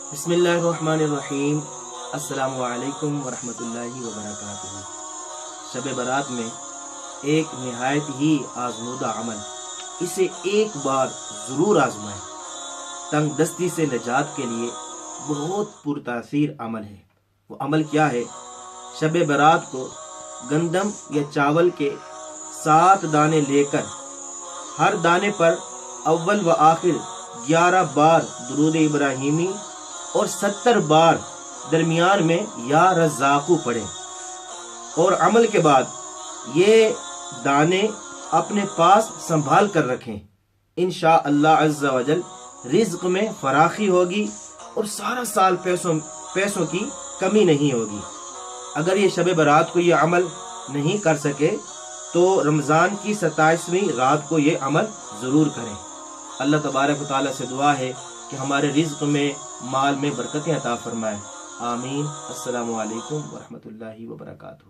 بسم اللہ الرحمن الرحیم۔ السلام علیکم ورحمۃ اللہ وبرکاتہ۔ شب برات میں ایک نہایت ہی آزمودہ عمل، اسے ایک بار ضرور آزمائیں۔ تنگ دستی سے نجات کے لیے بہت پرتاثیر عمل ہے۔ وہ عمل کیا ہے؟ شب برات کو گندم یا چاول کے 7 دانے لے کر ہر دانے پر اول و آخر 11 بار درود ابراہیمی اور 70 بار درمیان میں یا رزاقو پڑھیں، اور عمل کے بعد یہ دانے اپنے پاس سنبھال کر رکھیں۔ انشاءاللہ عز و جل رزق میں فراخی ہوگی اور سارا سال پیسوں کی کمی نہیں ہوگی۔ اگر یہ شب برات کو یہ عمل نہیں کر سکے تو رمضان کی 27ویں رات کو یہ عمل ضرور کریں۔ اللہ تبارک و تعالیٰ سے دعا ہے کہ ہمارے رزق میں، مال میں برکتیں عطا فرمائے۔ آمین۔ السلام علیکم ورحمۃ اللہ وبرکاتہ۔